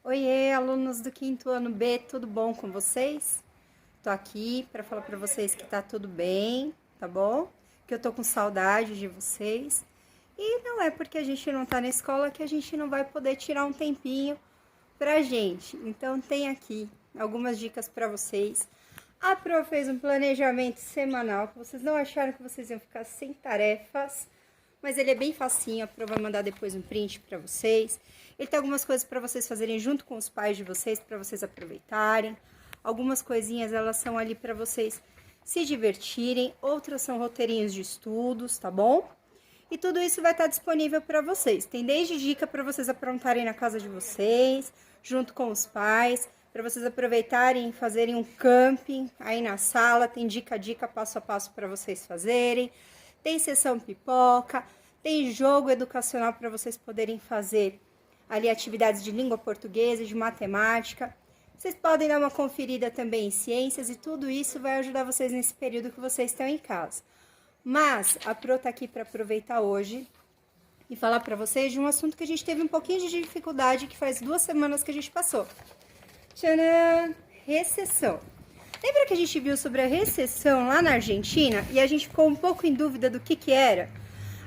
Oiê, alunos do quinto ano B, tudo bom com vocês? Tô aqui para falar para vocês que tá tudo bem, tá bom? Que eu tô com saudade de vocês. E não é porque a gente não tá na escola que a gente não vai poder tirar um tempinho pra gente. Então tem aqui algumas dicas para vocês. A Pro fez um planejamento semanal que vocês não acharam que vocês iam ficar sem tarefas, mas ele é bem facinho. A Pro vai mandar depois um print para vocês. Ele tem algumas coisas para vocês fazerem junto com os pais de vocês, para vocês aproveitarem. Algumas coisinhas, elas são ali para vocês se divertirem, outras são roteirinhos de estudos, tá bom? E tudo isso vai estar disponível para vocês. Tem desde dica para vocês aprontarem na casa de vocês, junto com os pais, para vocês aproveitarem e fazerem um camping aí na sala. Tem dica, passo a passo para vocês fazerem. Tem sessão pipoca, tem jogo educacional para vocês poderem fazer ali atividades de língua portuguesa, de matemática. Vocês podem dar uma conferida também em ciências e tudo isso vai ajudar vocês nesse período que vocês estão em casa. Mas a Pro tá aqui para aproveitar hoje e falar para vocês de um assunto que a gente teve um pouquinho de dificuldade, que faz 2 semanas que a gente passou. Tcharam! Recessão. Lembra que a gente viu sobre a recessão lá na Argentina e a gente ficou um pouco em dúvida do que era?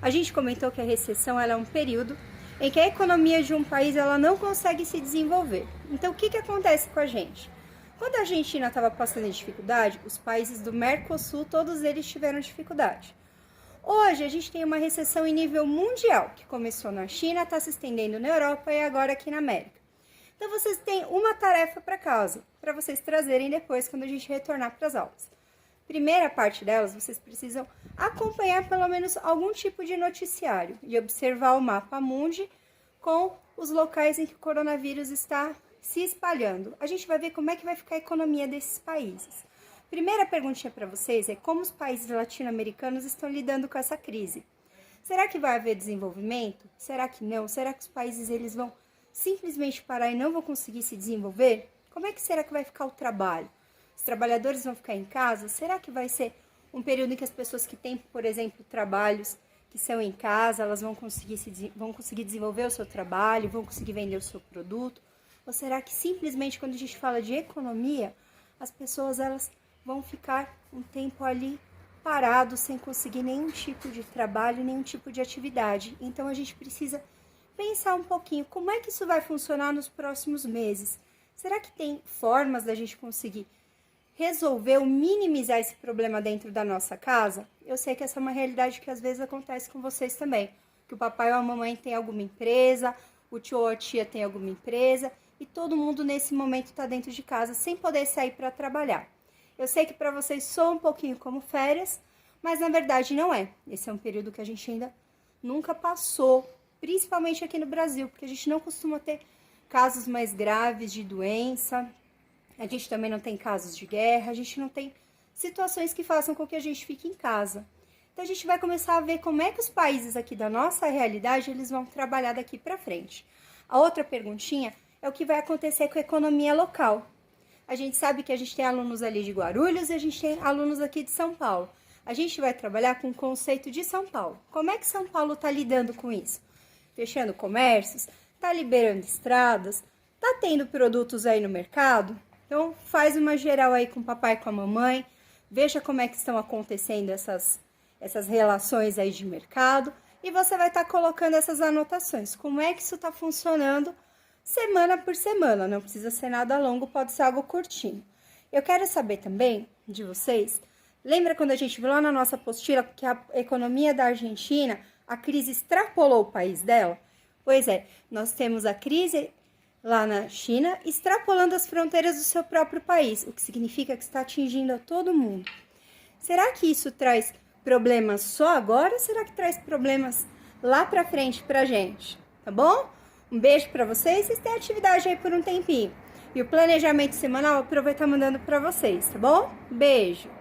A gente comentou que a recessão ela é um período em que a economia de um país ela não consegue se desenvolver. Então, o que acontece com a gente? Quando a Argentina estava passando dificuldade, os países do Mercosul, todos eles tiveram dificuldade. Hoje, a gente tem uma recessão em nível mundial, que começou na China, está se estendendo na Europa e agora aqui na América. Então, vocês têm uma tarefa para casa, para vocês trazerem depois, quando a gente retornar para as aulas. Primeira parte delas, vocês precisam acompanhar pelo menos algum tipo de noticiário e observar o mapa mundi com os locais em que o coronavírus está se espalhando. A gente vai ver como é que vai ficar a economia desses países. Primeira perguntinha para vocês é como os países latino-americanos estão lidando com essa crise. Será que vai haver desenvolvimento? Será que não? Será que os países eles vão simplesmente parar e não vão conseguir se desenvolver? Como é que será que vai ficar o trabalho? Os trabalhadores vão ficar em casa? Será que vai ser um período em que as pessoas que têm, por exemplo, trabalhos que são em casa, elas vão conseguir desenvolver o seu trabalho, vão conseguir vender o seu produto? Ou será que simplesmente quando a gente fala de economia, as pessoas elas vão ficar um tempo ali parados, sem conseguir nenhum tipo de trabalho, nenhum tipo de atividade? Então a gente precisa pensar um pouquinho como é que isso vai funcionar nos próximos meses. Será que tem formas da gente conseguir resolver ou minimizar esse problema dentro da nossa casa? Eu sei que essa é uma realidade que às vezes acontece com vocês também, que o papai ou a mamãe tem alguma empresa, o tio ou a tia tem alguma empresa e todo mundo nesse momento está dentro de casa sem poder sair para trabalhar. Eu sei que para vocês soa um pouquinho como férias, mas na verdade não é. Esse é um período que a gente ainda nunca passou, principalmente aqui no Brasil, porque a gente não costuma ter casos mais graves de doença. A gente também não tem casos de guerra, a gente não tem situações que façam com que a gente fique em casa. Então, a gente vai começar a ver como é que os países aqui da nossa realidade, eles vão trabalhar daqui para frente. A outra perguntinha é o que vai acontecer com a economia local. A gente sabe que a gente tem alunos ali de Guarulhos e a gente tem alunos aqui de São Paulo. A gente vai trabalhar com o conceito de São Paulo. Como é que São Paulo está lidando com isso? Fechando comércios, está liberando estradas, está tendo produtos aí no mercado? Então, faz uma geral aí com o papai e com a mamãe, veja como é que estão acontecendo essas relações aí de mercado e você vai estar colocando essas anotações, como é que isso está funcionando semana por semana, não precisa ser nada longo, pode ser algo curtinho. Eu quero saber também de vocês, lembra quando a gente viu lá na nossa apostila que a economia da Argentina, a crise extrapolou o país dela? Pois é, nós temos a crise lá na China, extrapolando as fronteiras do seu próprio país, o que significa que está atingindo a todo mundo. Será que isso traz problemas só agora ou será que traz problemas lá pra frente pra gente? Tá bom? Um beijo pra vocês e tem atividade aí por um tempinho. E o planejamento semanal eu vou aproveitar mandando pra vocês, tá bom? Beijo!